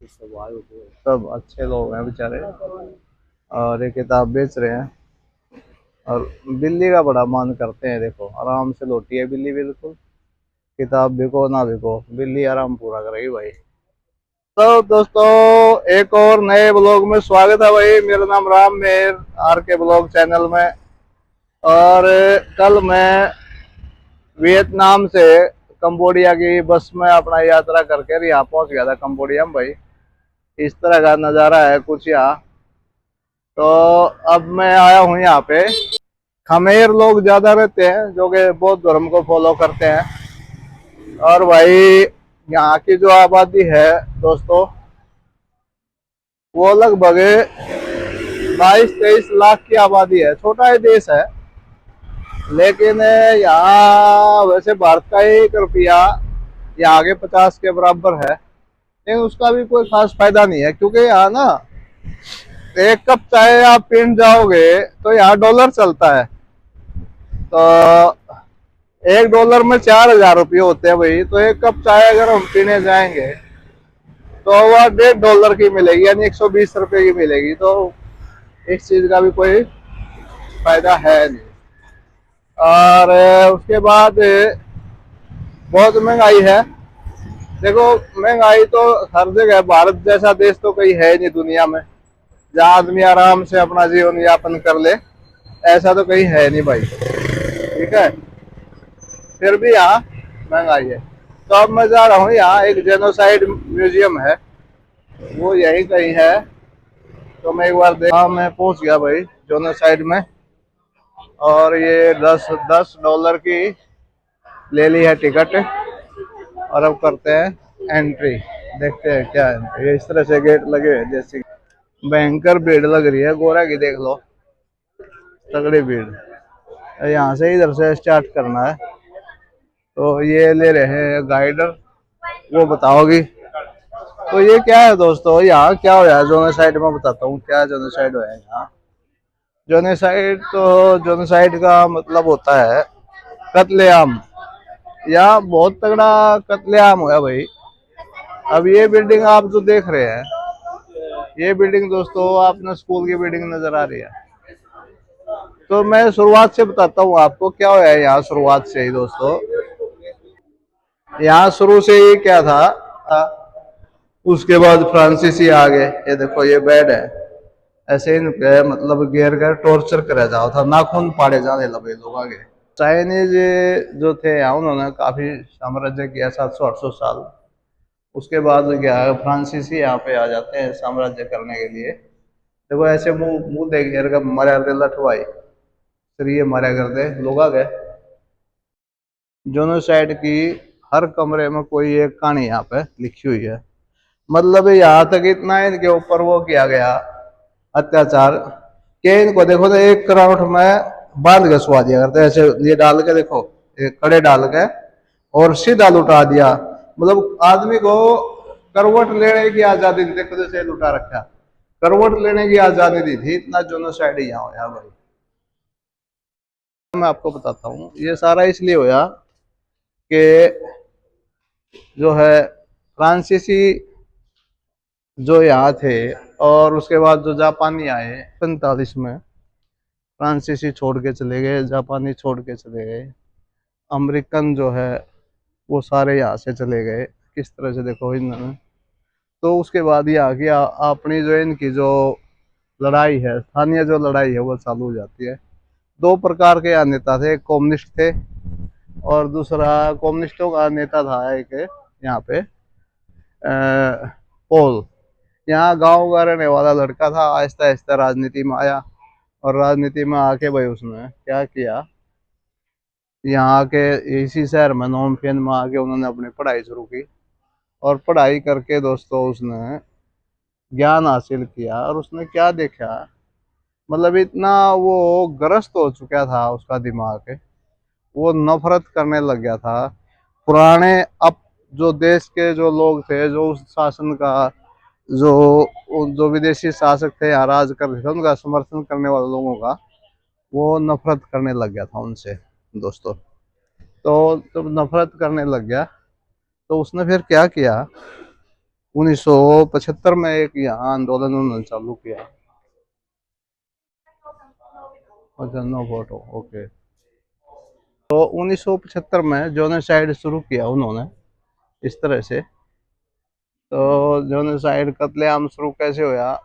सब अच्छे लोग हैं बेचारे, और ये किताब बेच रहे हैं। और बिल्ली का बड़ा मन करते हैं, देखो आराम से लोटी है बिल्ली बिल्कुल। किताब बिको ना बिको, बिल्ली आराम पूरा करेगी भाई। तो दोस्तों, एक और नए ब्लॉग में स्वागत है भाई। मेरा नाम राम मेर, आर के ब्लॉग चैनल में। और कल मैं वियतनाम से कंबोडिया की बस में अपना यात्रा करके यहाँ पहुंच गया था कंबोडिया में भाई। इस तरह का नज़ारा है कुछ यहाँ। तो अब मैं आया हूँ यहाँ पे। खमेर लोग ज्यादा रहते हैं जो कि बौद्ध धर्म को फॉलो करते हैं। और भाई यहाँ की जो आबादी है दोस्तों, वो लगभग 22-23 लाख की आबादी है। छोटा ही देश है, लेकिन यहाँ वैसे भारत का 1 रुपया यहाँ के 50 के बराबर है। लेकिन उसका भी कोई खास फायदा नहीं है, क्योंकि यहाँ ना 1 कप चाय आप पीने जाओगे तो यहाँ डॉलर चलता है। तो $1 में 4,000 रुपये होते हैं भाई। तो 1 कप चाय अगर हम पीने जाएंगे तो वह $1.5 की मिलेगी, यानी 120 रुपये की मिलेगी। तो इस चीज का भी कोई फायदा है नहीं। और उसके बाद बहुत महंगाई है। देखो, महंगाई तो हर जगह है। भारत जैसा देश तो कहीं है नहीं दुनिया में जहाँ आदमी आराम से अपना जीवन यापन कर ले। ऐसा तो कहीं है नहीं भाई, ठीक है। फिर भी यहाँ महंगाई है। तो अब मैं जा रहा हूँ, यहाँ एक जेनोसाइड म्यूजियम है, वो यही कहीं है। तो मैं एक बार देख, हाँ मैं पहुंच गया भाई जेनोसाइड में। और ये 10 $10 की ले ली है टिकट। और अब करते हैं एंट्री। देखते हैं क्या है। ये इस तरह से गेट लगे हुए जैसे भयंकर भीड़ लग रही है। गोरा की देख लो, तगड़ी भीड़। यहाँ से इधर से स्टार्ट करना है। तो ये ले रहे हैं गाइडर, वो बताओगी। तो ये क्या है दोस्तों, यहाँ क्या हो है जोनोसाइड में, बताता हूँ क्या जोनोसाइड है यहाँ। जोनोसाइड तो, जोनोसाइड का मतलब होता है कत्लेआम। यहाँ बहुत तगड़ा कत्लेआम हुआ भाई। अब ये बिल्डिंग आप जो देख रहे हैं, ये बिल्डिंग दोस्तों आपने स्कूल की बिल्डिंग नजर आ रही है। तो मैं शुरुआत से बताता हूँ आपको क्या हुआ है यहाँ। शुरुआत से ही दोस्तों, यहाँ शुरू से ही क्या था, उसके बाद फ्रांसीसी आ गए। ये देखो ये बेड है, ऐसे ही मतलब घेर कर टॉर्चर करा जाओ था, नाखून पाड़े जाने लगे लोग आगे। चाइनीज जो थे यहाँ, उन्होंने काफी साम्राज्य किया, 700-800 साल। उसके बाद क्या है, फ्रांसीसी यहाँ पे आ जाते हैं साम्राज्य करने के लिए। देखो ऐसे मुंह मुंह देख घेर कर मरा कर लठवाई, फिर ये मारा करते लोग आ गए। जोनोसाइड की हर कमरे में कोई एक कहानी यहाँ पे लिखी हुई है। मतलब यहाँ तक इतना है इनके ऊपर वो किया गया अत्याचार कि इनको देखो तो एक कराउट में बांध के सुवा दिया करते ऐसे। ये डाल के देखो, ये कड़े डाल के और सीधा लुटा दिया। मतलब आदमी को करवट लेने की आजादी नहीं, देखो जैसे लुटा रखा, करवट लेने की आजादी दी थी। इतना जोनोसाइड यहाँ होया भाई। मैं आपको बताता हूँ, ये सारा इसलिए होया कि जो है फ्रांसीसी जो यहाँ थे, और उसके बाद जो जापानी आए 45 में, फ्रांसीसी छोड़ के चले गए, जापानी छोड़ के चले गए, अमेरिकन जो है वो सारे यहाँ से चले गए। किस तरह से देखो इन्होंने। तो उसके बाद यहाँ की अपनी जो इनकी जो लड़ाई है, स्थानीय जो लड़ाई है वो चालू हो जाती है। 2 प्रकार के यहाँ नेता थे, एक कम्युनिस्ट थे और दूसरा कम्युनिस्टों का नेता था एक यहाँ पे पोल। यहाँ गांव का रहने वाला लड़का था, आहिस्ता आहिस्ता राजनीति में आया। और राजनीति में आके भाई उसने क्या किया, यहाँ के इसी शहर में नोमफेन में आके उन्होंने अपनी पढ़ाई शुरू की। और पढ़ाई करके दोस्तों उसने ज्ञान हासिल किया। और उसने क्या देखा, मतलब इतना वो ग्रस्त हो चुका था उसका दिमाग, वो नफरत करने लग गया था पुराने अब जो देश के जो लोग थे, जो उस शासन का जो जो विदेशी शासक थे यहाँ राज कर रहे थे, उनका समर्थन करने वाले लोगों का वो नफरत करने लग गया था उनसे दोस्तों। तो जब नफरत करने लग गया तो उसने फिर क्या किया, 1975 में एक यहाँ आंदोलन उन्होंने चालू किया। अच्छा, नो फोटो, ओके। तो 1975 में जोनासाइड शुरू किया उन्होंने इस तरह से। तो जोनासाइड कत्लेआम शुरू कैसे हुआ?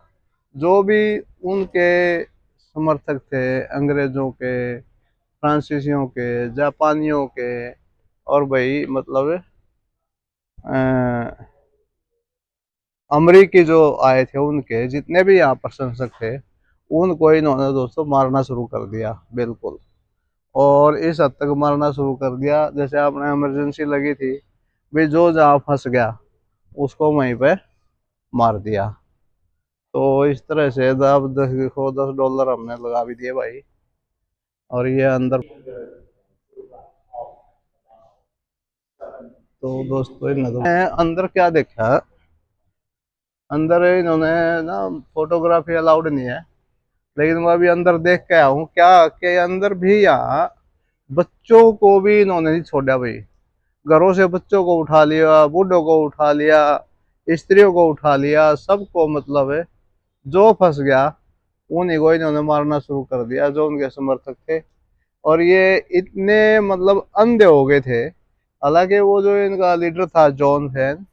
जो भी उनके समर्थक थे, अंग्रेजों के, फ्रांसीसियों के, जापानियों के, और भाई मतलब अमरीकी जो आए थे, उनके जितने भी यहाँ प्रशंसक थे, उनको इन्होंने दोस्तों मारना शुरू कर दिया, बिल्कुल। और इस हद तक मारना शुरू कर दिया, जैसे आपने इमरजेंसी लगी थी भी, जो जहाँ फंस गया उसको वहीं पे मार दिया। तो इस तरह से अब देखो, $10 हमने लगा भी दिए भाई। और ये अंदर, तो दोस्तों इन्होंने अंदर क्या देखा, अंदर इन्होंने ना, फोटोग्राफी अलाउड नहीं है, लेकिन मैं अभी अंदर देख के आया हूँ क्या के अंदर भी यहाँ बच्चों को भी इन्होंने नहीं छोड़ा भाई। घरों से बच्चों को उठा लिया, बूढ़ों को उठा लिया, स्त्रियों को उठा लिया, सबको मतलब है, जो फंस गया उन्हीं को इन्होंने मारना शुरू कर दिया, जो उनके समर्थक थे। और ये इतने मतलब अंधे हो गए थे। हालांकि वो जो इनका लीडर था जॉन फैन,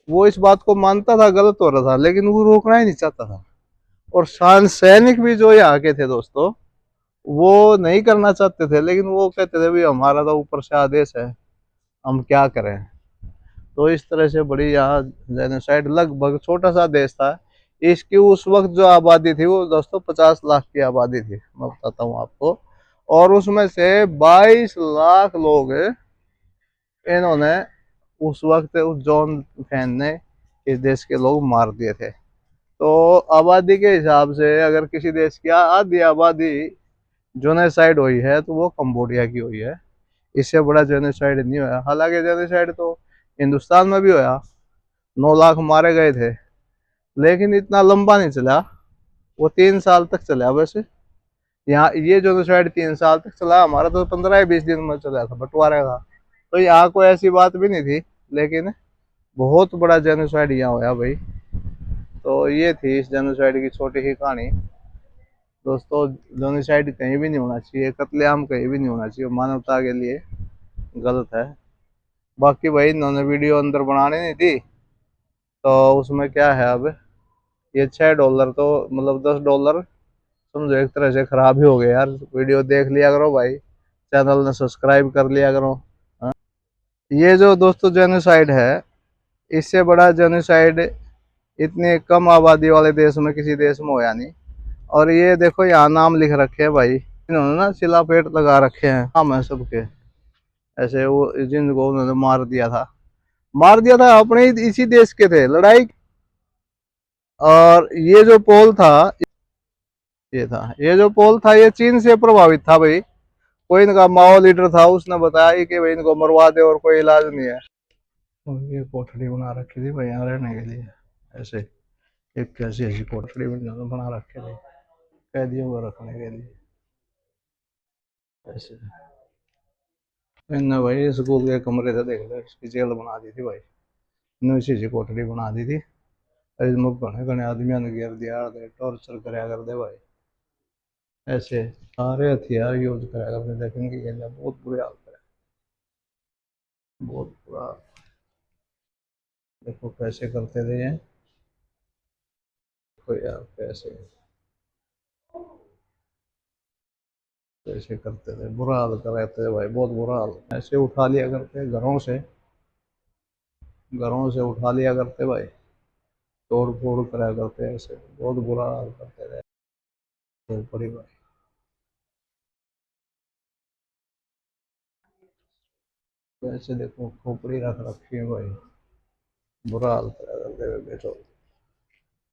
वो इस बात को मानता था गलत हो रहा था, लेकिन वो रोकना ही नहीं चाहता था। और सैनिक भी जो यहाँ के थे दोस्तों, वो नहीं करना चाहते थे, लेकिन वो कहते थे भाई हमारा तो ऊपर से आदेश है, हम क्या करें। तो इस तरह से बड़ी यहाँ जेनोसाइड, लगभग छोटा सा देश था। इसकी उस वक्त जो आबादी थी वो दोस्तों 50 लाख की आबादी थी, मैं बताता हूँ आपको। और उसमें से 22 लाख लोग इन्होंने उस वक्त उस जॉन फैन ने इस देश के लोग मार दिए थे। तो आबादी के हिसाब से अगर किसी देश की आधी आबादी जोनेसाइड हुई है तो वो कंबोडिया की हुई है। इससे बड़ा जेनोसाइड नहीं हुआ। हालांकि जेनोसाइड तो हिंदुस्तान में भी हुआ, 9 लाख मारे गए थे, लेकिन इतना लंबा नहीं चला, वो 3 साल तक चला वैसे। यहाँ ये जेनोसाइड 3 साल तक चला, हमारा तो 15 या 20 दिन में चला था, बंटवारे का। तो यहाँ कोई ऐसी बात भी नहीं थी, लेकिन बहुत बड़ा जेनोसाइड यहाँ हुआ भाई। तो ये थी इस जेनोसाइड की छोटी ही कहानी दोस्तों। जेनोसाइड कहीं भी नहीं होना चाहिए, कत्लेआम कहीं भी नहीं होना चाहिए, मानवता के लिए गलत है। बाकी भाई इन्होंने वीडियो अंदर बनाने नहीं दी, तो उसमें क्या है अब, ये $6 तो मतलब $10 समझो एक तरह से खराब ही हो गए यार। वीडियो देख लिया करो भाई, चैनल ने सब्सक्राइब कर लिया करो। हाँ? ये जो दोस्तों जेनोसाइड है, इससे बड़ा जेनोसाइड इतने कम आबादी वाले देश में किसी देश में होया नहीं। और ये देखो यहाँ नाम लिख रखे हैं भाई, इन्होंने ना शिलापेट लगा रखे हैं, नाम है सबके ऐसे, वो जिनको उन्होंने मार दिया था अपने इसी देश के थे लड़ाई। और ये जो पोल था, ये जो पोल था ये चीन से प्रभावित था भाई। कोई इनका माओ लीडर था, उसने बताया कि भाई इनको मरवा दे और कोई इलाज नहीं है। और ये कोठड़ी बना रखी थी भाई यहाँ रहने के लिए, ऐसे एक कैसी ऐसी कोठड़ी बना रखे थे कैदियों को रखने के लिए ऐसे। इनने भाई स्कूल के कमरे से देख लो, इसकी जेल बना दी थी भाई, इन्होंने इसी सी कोठड़ी बना दी थी। इसमें घने घने आदमियों ने घेर दिया, टॉर्चर कराया कर दे भाई ऐसे। सारे हथियार यूज कराया करते, देखेंगे ये बहुत बुरे हाल है, बहुत बुरा। देखो कैसे करते थे ये, कोई यार कैसे कैसे करते थे, बुरा हाल कर रहे थे भाई, बहुत बुरा हाल। ऐसे उठा लिया करते घरों से उठा लिया करते भाई, तोड़ फोड़ कराया करते, ऐसे बहुत बुरा हाल करते थे तो बड़ी भाई। वैसे देखो खोपड़ी रख रखी है भाई, बुरा हाल कराया करते थे बेचो।